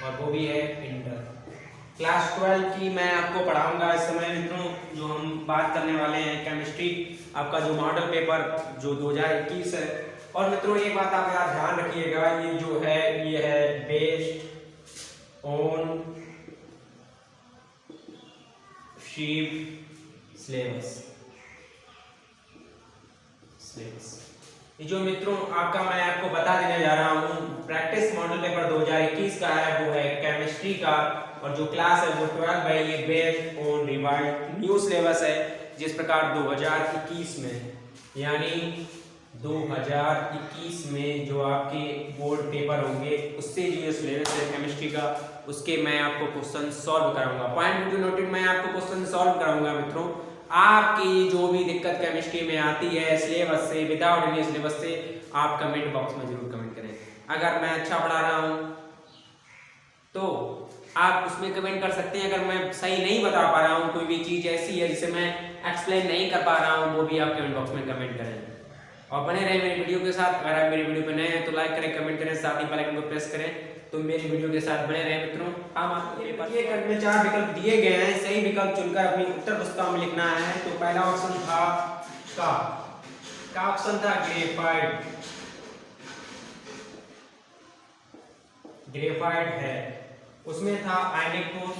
और वो भी है इंटर। क्लास 12 की मैं आपको पढ़ाऊंगा इस समय मित्रों। जो हम बात करने वाले हैं केमिस्ट्री, आपका जो मॉडल पेपर जो 2021 है। और मित्रों एक बात आप यार ध्यान रखिएगा, ये जो है ये है बेस्ड ऑन शीप सिलेबस। ये जो मित्रों आपका मैं आपको बता देने जा रहा हूँ, प्रैक्टिस मॉडल पेपर 2021 का है, वो है केमिस्ट्री का। और जो क्लास है वो 12 है। ये based on revised new syllabus है, जिस प्रकार 2021 में यानी 2021 में जो आपके बोर्ड पेपर होंगे उससे जो सिलेबस है केमिस्ट्री का, उसके मैं आपको क्वेश्चन सॉल्व कराऊंगा। पॉइंट टू नोटेड मैं आपको क्वेश्चन सॉल्व कराऊंगा मित्रों। आपकी जो भी दिक्कत केमिस्ट्री में आती है सिलेबस से, विदाउट एनी सिलेबस से, आप कमेंट बॉक्स में जरूर कमेंट करें। अगर मैं अच्छा पढ़ा रहा हूं तो आप उसमें कमेंट कर सकते हैं। अगर मैं सही नहीं बता पा रहा हूं, कोई भी चीज ऐसी है जिसे मैं एक्सप्लेन नहीं कर पा रहा हूं, वो भी आप कमेंट बॉक्स में कमेंट करें। और बने रहें मेरी वीडियो के साथ। अगर आप मेरी वीडियो पे नए हैं तो लाइक करें, कमेंट करें, साथ ही बेल आइकन को प्रेस करें, तो मेरी वीडियो के साथ बने रहें मित्रों। हम आपको ये करने 4 विकल्प दिए गए हैं, सही विकल्प चुनकर अपनी उत्तर पुस्तिका में लिखना है। तो पहला ऑप्शन था का ऑप्शन था ग्रेफाइट। ग्रेफाइट है, उसमें था आयनिक ठोस।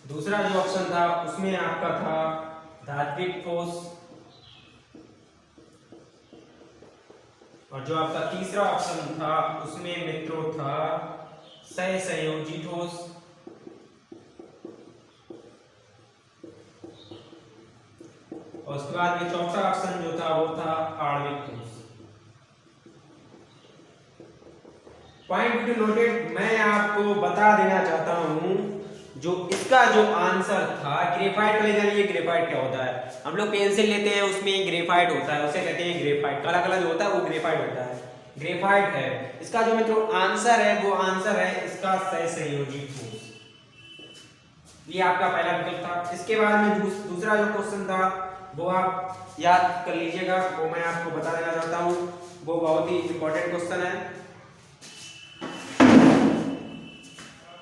दूसरा जो ऑप्शन था उसमें आपका था धात्विक ठोस। और जो आपका तीसरा ऑप्शन था उसमें मित्रों था सहसंयोजी ठोस। और उसके बाद में चौथा ऑप्शन जो था वो था आणविक ठोस। पॉइंट टू नोटेड मैं आपको बता देना चाहता हूं, जो इसका जो आंसर था ग्रेफाइट ले जानिए। ग्रेफाइट क्या होता है, हम लोग पेंसिल लेते हैं उसमें ग्रेफाइट होता है, उसे कहते हैं ग्रेफाइट। काला काला जो होता है वो ग्रेफाइट होता है, ग्रेफाइट है। इसका जो मित्रों आंसर है वो आंसर है इसका सहसंयोजी ठोस। ये आपका पहला विकल्प था। इसके बाद में दूसरा जो क्वेश्चन था वो आप याद कर लीजिएगा, वो मैं आपको बता देना चाहता हूं, वो बहुत ही इंपॉर्टेंट क्वेश्चन है।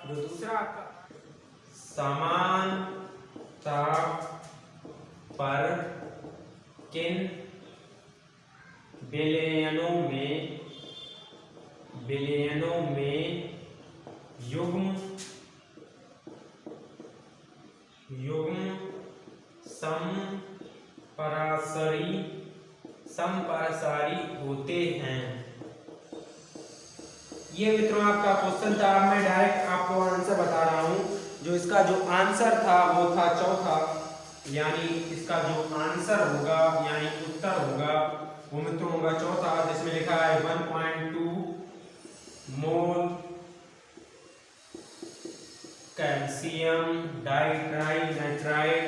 जो दूसरा आपका समान ताप पर किन विलयनों में युग्म समपरासारी होते हैं। ये मित्रों आपका क्वेश्चन था। मैं डायरेक्ट आपको आंसर बता रहा हूं। जो इसका जो आंसर था वो था चौथा, यानी इसका जो आंसर होगा यानी उत्तर होगा वो मित्रों होगा चौथा, जिसमें लिखा है 1.2 मोल कैल्शियम डाइट्राइनाइट्राइड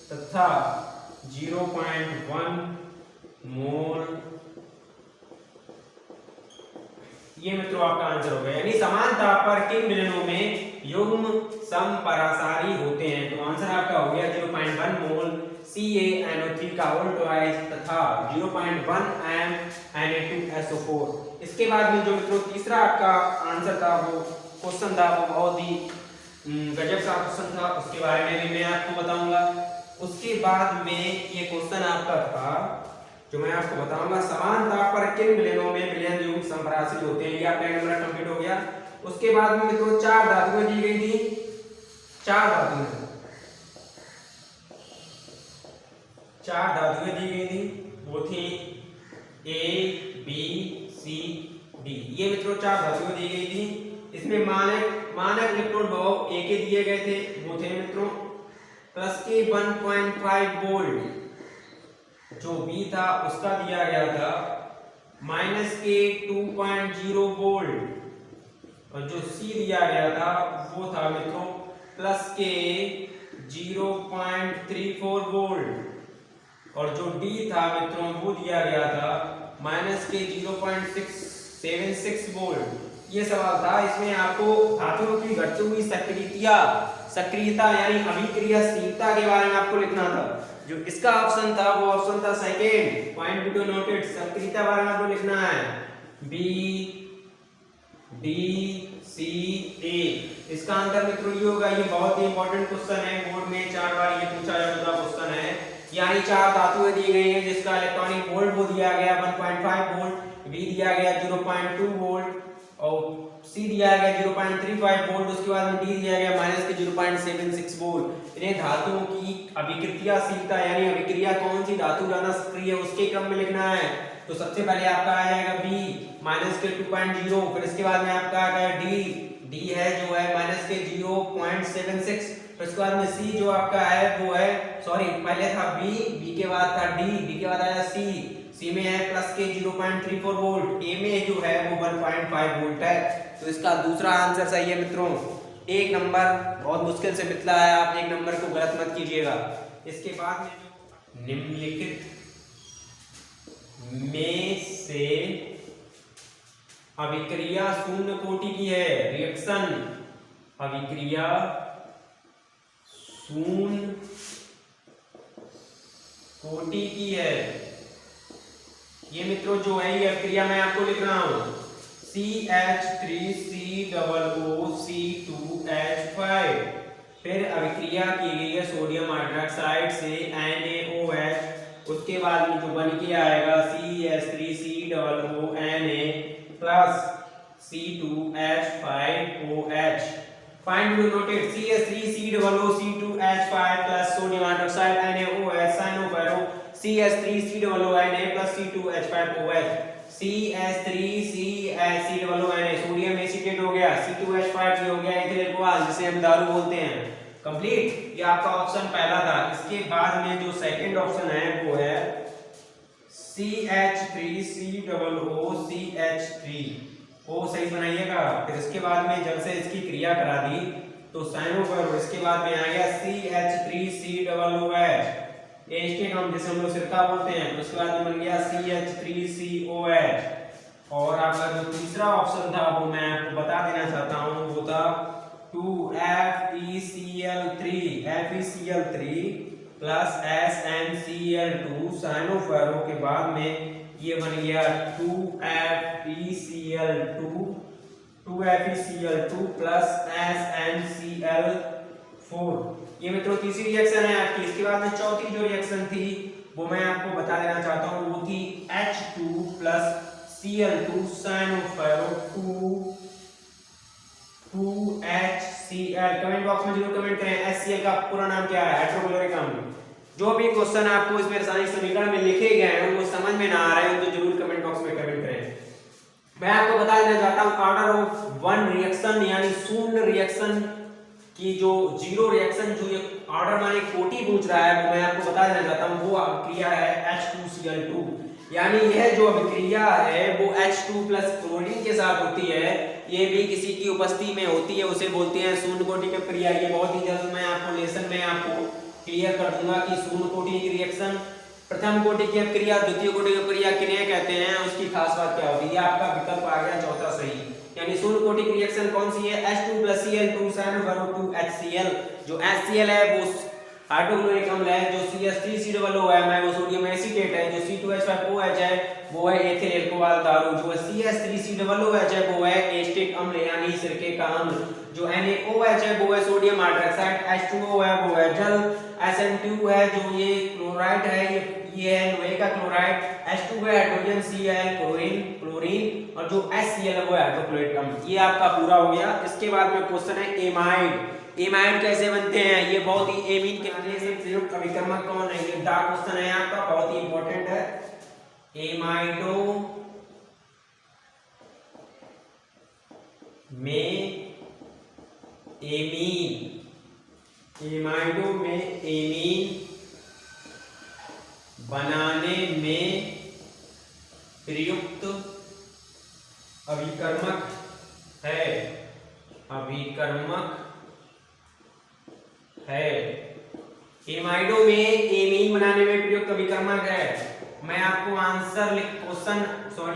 तथा 0.1 मोल। ये मित्रों आपका आंसर हो गया, यानी समान ताप पर किन विलयनों में युग्म समपरासारी होते हैं। तो आंसर आपका हो गया 0.1 मोल CaNO3 का वोल्टवाइज तथा 0.1 m Na2SO4। इसके बाद में जो मित्रों तीसरा आपका आंसर था, वो क्वेश्चन था, वो बहुत ही गजब का क्वेश्चन था, उसके बारे में भी मैं आपको बताऊंगा। उसके बाद में ये क्वेश्चन आपका था जो मैं आपको बताऊंगा, समान ताप पर किन विलयनों में विलयन युग्म समपरासित होते हैं। ये आपका नंबर कंप्लीट हो गया। उसके बाद में मित्रों 4 धातुएं दी गई थी। 4 धातुएं दी गई थी, वो थी A B C D। ये मित्रों 4 धातुएं दी गई थी। इसमें मानक इलेक्ट्रोड भाव A के दिए गए थे, वो थे मित्रों प्लस के 1.5 वोल्ट। जो B था उसका दिया गया था माइनस के 2.0 वोल्ट। और जो C दिया गया था वो था मित्रों प्लस के 0.34 वोल्ट। और जो D था मित्रों वो दिया गया था माइनस के 0.676 वोल्ट। ये सवाल था। इसमें आपको धातुओं की घटती हुई सक्रियता यानी अभिक्रियाशीलता के बारे में आपको लिखना था। जो इसका ऑप्शन था वो ऑप्शन था second. Point be to noted. सक्रियता बारे में आपको लिखना है बी डी सी ए। इसका आंसर मित्रों ये होगा। ये बहुत ही इंपॉर्टेंट क्वेश्चन है, बोर्ड में 4 बार ये पूछा जा चुका क्वेश्चन है। यानी 4 धातुएं दी गई हैं जिसका इलेक्ट्रॉनिक वोल्ट वो दिया गया 1.5 वोल्ट, बी दिया गया 0.2 वोल्ट और सी दिया गया 0.35 वोल्ट। उसके बाद में डी दिया गया माइनस के 0.76 वोल्ट। इन्हें धातुओं की अभिक्रियाशीलता यानी अभिक्रिया कौन सी धातु ज्यादा सक्रिय है उसके क्रम में लिखना है। तो सबसे पहले आपका आ जाएगा बी माइनस के 2.0, फिर इसके बाद में आपका आ गया डी है जो है माइनस के 0.76, फिर इसके बाद में सी जो आपका है वो है सॉरी पहले था बी के बाद था डी के बाद आया सी में है प्लस के 0.34 वोल्ट, ए में जो है वो 1.5 वोल्ट है। तो इसका दूसरा आंसर सही है मित्रों। एक नंबर बहुत मुश्किल से मिला है, आप एक नंबर को गलत मत कीजिएगा। इसके बाद में निम्नलिखित में से अभिक्रिया शून्य कोटि की है। रिएक्शन अभिक्रिया शून्य कोटि की है। ये मित्रों जो है ये अभिक्रिया मैं आपको लिख रहा हूं CH3COOC2H5। फिर अभिक्रिया की गई है सोडियम हाइड्रोक्साइड से NaOH। उसके बाद में जो बन के आएगा CH3COONA plus C2H5OH। Find the noted CH3COOC2H5 plus sodium hydroxide NaOH साइनोफेरो CH3COONA plus C2H5OH। CH3COONA sodium acetate हो गया, C2H5 हो गया इथाइल अल्कोहल जिसे हम दारू बोलते हैं। कंप्लीट। ये आपका ऑप्शन पहला था। इसके बाद में जो सेकंड ऑप्शन है वो है CH3COOCH3 ओ सही बनाइएगा। फिर इसके बाद में जब से इसकी क्रिया करा दी तो साइनोफेरो, इसके बाद में आ गया CH3COOH एस्टेट हम जिसे हम लोग सिरका बोलते हैं। तो उसके बाद में बन गया CH3COH। और आपका जो तीसरा ऑप्शन था वो मैं आपको बता देना चाहता हूं वो था 2FeCl3 प्लस SnCl2 साइनोफेरो के बाद में ये बन गया 2FeCl2 प्लस SnCl4। ये मित्रों तीसरी रिएक्शन है आपकी। इसके बाद में चौथी जो रिएक्शन थी वो मैं आपको बता देना चाहता हूं वो थी H2 plus Cl2 साइनोफेरो 2HCl। Comment box में जरूर कमेंट करें HCl का पूरा नाम क्या है, हाइड्रोक्लोरिक अम्ल। जो भी क्वेश्चन आपको इसमें रासायनिक समीकरण में लिखे गए हैं वो समझ में ना आ रहे हो तो जरूर कमेंट बॉक्स में कमेंट करें। मैं आपको बता देना चाहता हूं ऑर्डर ऑफ वन रिएक्शन यानी शून्य रिएक्शन की जो जीरो रिएक्शन जो ये ऑर्डर माने कोटि पूछ रहा है वो मैं आपको बता देना चाहता हूं। वो अभिक्रिया है H2Cl2 यानी यह जो अभिक्रिया है वो H2 प्लस क्लोरीन के साथ होती है। ये भी किसी की उपस्थिति में होती है, उसे बोलते हैं शून्य कोटि की क्रिया। ये बहुत ही जल्द मैं आपको लेसन में आपको क्लियर कर दूंगा कि शून्य कोटि की रिएक्शन प्रथम कोटि की क्रिया द्वितीय कोटि की क्रिया किन्हें कहते हैं, उसकी खास बात क्या होती है। आपका विकल्प आ गया चौथा सही। यानी शून्य कोटि की रिएक्शन कौन सी है H2 प्लस Cl2 साइनोफेरो 2HCl। जो HCl है वो हाइड्रोक्लोरिक अम्ल है, जो CH3COOH है वो सोडियम एसीटेट है, जो C2H5OH है वो है एथिल अल्कोहल दारू, जो CH3COOH है वो है एस्टिक अम्ल यानी सिरके का अम्ल, जो NaOH है वो है सोडियम हाइड्रोक्साइड, H2O है वो है जल, SN2 है जो ये क्लोराइड है, ये है लोहे का क्लोराइड, H2 है हाइड्रोजन, Cl क्लोरीन और जो HCl है वो है हाइड्रोक्लोरिक अम्ल। ये आपका पूरा हो गया। इसके बाद में क्वेश्चन है एमाइड। एमाइड कैसे बनते हैं, ये बहुत ही एमीन के प्रयुक्त अभिकर्मक कौन है, ये डार्क क्वेश्चन है आपका, बहुत ही इंपॉर्टेंट है। एमाइडो में एमीन बनाने में प्रयुक्त अभिकर्मक है एमाइडो में एमीन बनाने में प्रयुक्त अभिकर्मक है। मैं आपको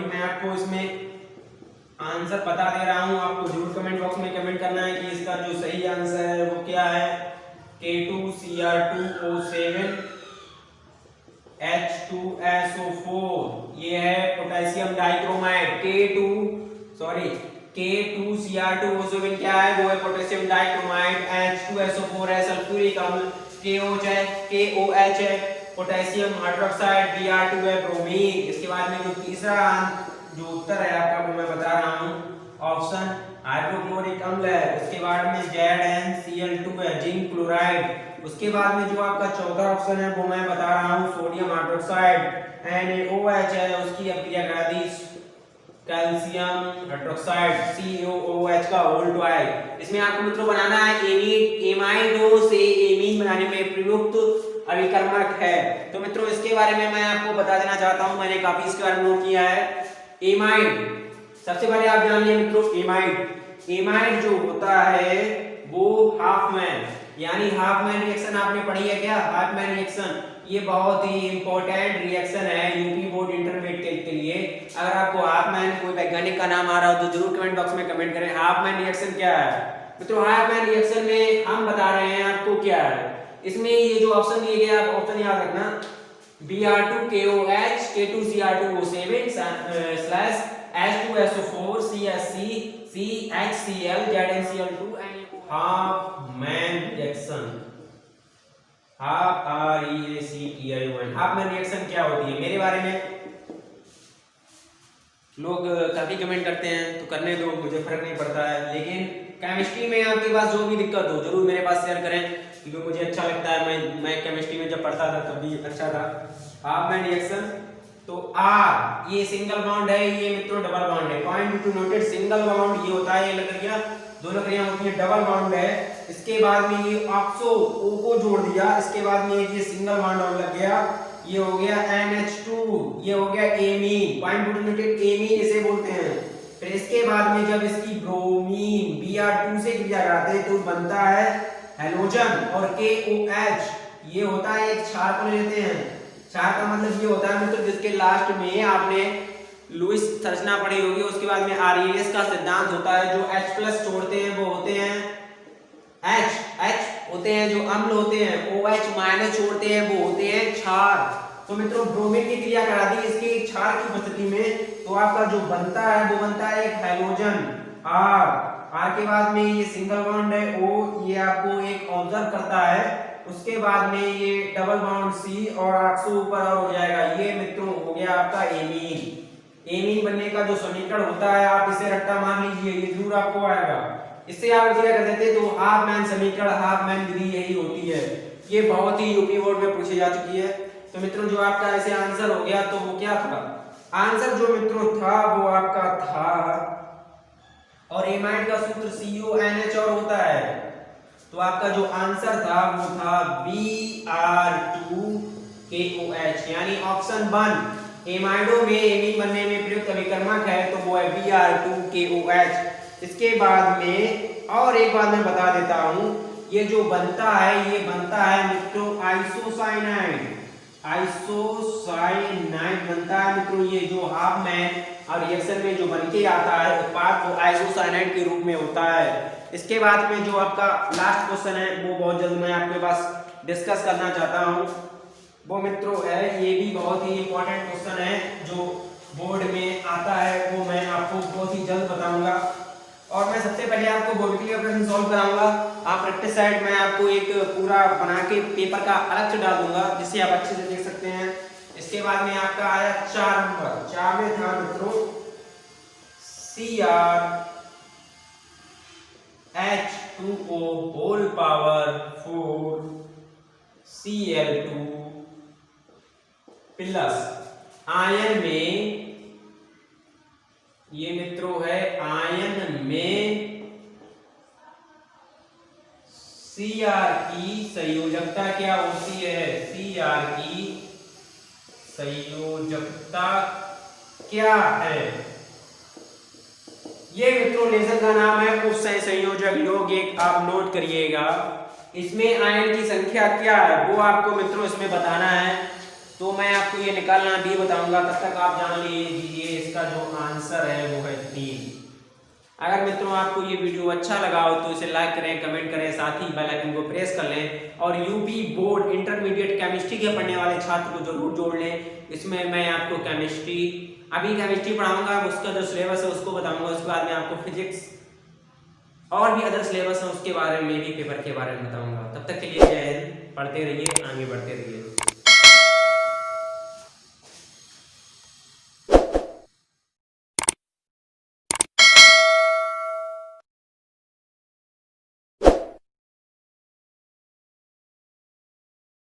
मैं आपको इसमें आंसर बता दे रहा हूं, आपको जरूर कमेंट बॉक्स में कमेंट करना है कि इसका जो सही आंसर है वो क्या है। K2Cr2O7 H2SO4 ये है पोटेशियम डाइक्रोमाइड K2Cr2 क्या है वो है पोटेशियम डाइक्रोमाइड। H2SO4 है सल्फ्यूरिक अम्ल। KOH है पोटेशियम हाइड्रोक्साइड। Br2 है ब्रोमीन। इसके बाद में जो तीसरा जो उत्तर है आपका वो मैं बता रहा हूँ ऑप्शन हाइड्रोक्लोरिक अम्ल है। उसके बाद में ZnCl2 है जिंक क्लोराइड। उसके बाद में जो आपका चौथा ऑप्शन है वो मैं बता रहा हूँ सोडियम हाइड्रोक्साइड NaOH है उसकी अभिक्रिया करा दी कैल्शियम हाइड्रोक्साइड COOH का होल ट्वाइस। इसमें आपको मित्रों बनाना है एमाइडो से एमीन बनाने में प्रयुक्त अभिकर्मक है। तो मित्रों इसके बारे में मैं आपको बता देना चाहता हूं, मैंने काफी इसके बारे में नोट किया है। एमाइड सबसे पहले आप जान लीजिए मित्रों एमाइड जो होता है वो हाफमैन यानी हाफमैन रिएक्शन आपने पढ़ी है क्या? हाफमैन रिएक्शन ये बहुत ही इंपॉर्टेंट रिएक्शन है यूपी बोर्ड इंटरमीडिएट के लिए। अगर आपको हाफमैन कोई वैज्ञानिक का नाम आ रहा हो तो जरूर कमेंट बॉक्स में कमेंट करें हाफमैन रिएक्शन क्या है। मित्रों हाफमैन रिएक्शन में हम बता रहे हैं आपको क्या है। इसमें ये जो ऑप्शन दिए गए आप ऑप्शन याद रखना Br2KOH K2Cr2O7 H2SO4 CSC CHCl ZnCl2 Hopman reaction Hopman reaction क्या होती है मेरे बारे में लोग काफी कमेंट करते हैं तो करने दो, मुझे फर्क नहीं पड़ता है। लेकिन केमिस्ट्री में आपके पास जो भी दिक्कत हो जरूर मेरे पास शेयर करें क्योंकि मुझे अच्छा लगता है। मैं केमिस्ट्री में जब पढ़ता था तब भी अच्छा था। हाफमैन रिएक्शन तो R ये सिंगल बॉन्ड है, ये मित्रों डबल बॉन्ड है। Point two noted single bond ये होता है, ये लकड़ियां दो लकड़ियां होती है, डबल बॉन्ड है। इसके बाद में ये ऑक्सो O को जोड़ दिया, इसके बाद में ये सिंगल बॉन्ड और लग गया, ये हो गया NH2, ये हो गया amine. Point two noted amine इसे बोलते हैं। फिर इसके बाद में जब इसकी ब्रोमीन Br2 से क्रिया कराते हैं तो बनता है हैलोजन और KOH ये होता है एक क्षार को लेते हैं। क्षार का मतलब ये होता है मतलब जिसके लास्ट में आपने लुईस संरचना पढ़ी होगी। उसके बाद में आरईएस का सिद्धांत होता है, जो H+ छोड़ते हैं वो होते हैं H होते हैं जो अम्ल होते हैं, OH- छोड़ते हैं वो होते हैं क्षार। तो मित्रों ब्रोमीन की क्रिया करा दी इसके क्षार की उपस्थिति में तो आपका जो बनता है वो बनता है एक हैलोजन R के बाद में ये सिंगल बॉन्ड है O, ये आपको एक ऑब्जर्व करता है। उसके बाद में ये डबल बॉन्ड C और ऑक्सो ऊपर और हो जाएगा। ये मित्रों हो गया आपका एमीन। एमीन बनने का जो समीकरण होता है आप इसे रट्टा मान लीजिए, ये जरूर आपको आएगा। इससे आप क्या कर देते तो हाफमैन समीकरण हाफमैन विधि यही होती है। ये बहुत ही यूपी बोर्ड में पूछी जा चुकी है। तो मित्रों जो आपका ऐसे आंसर हो गया तो वो क्या था? आंसर जो मित्रों था वो आपका था और एमाइड का सूत्र CONH और होता है तो आपका जो आंसर था वो था Br2KOH यानी ऑप्शन 1 एमाइडो में एमीन बनने में प्रयुक्त अभिकर्मक है तो वो है Br2KOH। इसके बाद में और एक बात मैं बता देता हूं, ये जो बनता है ये बनता है मित्रों आइसोसाइनाइड बनता है मित्रों। ये जो हाफमैन और रिएक्शन में जो बनके आता है उत्पाद वो आइसोसाइनाइड के रूप में होता है। इसके बाद में जो आपका लास्ट क्वेश्चन है वो बहुत जल्द मैं आपके पास डिस्कस करना चाहता हूं, वो मित्रों है ये भी बहुत ही इंपॉर्टेंट क्वेश्चन है जो बोर्ड में आता है, वो मैं आपको बहुत ही जल्द बताऊंगा। और मैं सबसे पहले आपको बोर्ड ऑपरेशन सॉल्व कराऊंगा। आप प्रैक्टिस साइड में आपको एक पूरा बना के पेपर का अलग से डाल दूंगा जिससे आप अच्छे से देख सकते हैं। इसके बाद में आपका आया 4 नंबर, 4 में था मित्रों CrH2O whole power 4 Cl2 plus ion में, ये मित्रों है आयन में Cr की संयोजकता क्या होती है? Cr की संयोजकता क्या है? ये मित्रों लेसन का नाम है उपसंय संयोजक यौगिक, आप नोट करिएगा। इसमें आयन की संख्या क्या है वो आपको मित्रों इसमें बताना है, तो मैं आपको ये निकालना भी बताऊंगा। तब तक आप जान लीजिए इसका जो आंसर है वो है 3। अगर मित्रों आपको ये वीडियो अच्छा लगा हो तो इसे लाइक करें, कमेंट करें, साथ ही बेल आइकन को प्रेस कर लें और यूपी बोर्ड इंटरमीडिएट केमिस्ट्री के पढ़ने वाले छात्र को जरूर जोड़ लें। इसमें मैं आपको अभी केमिस्ट्री पढ़ाऊंगा, उसका जो सिलेबस है उसको बताऊंगा, उसके बाद में आपको फिजिक्स और भी अदर सिलेबस है उसके बारे में भी, पेपर के बारे में बताऊंगा। तब तक के लिए जय हिंद, पढ़ते रहिए, आगे बढ़ते रहिए।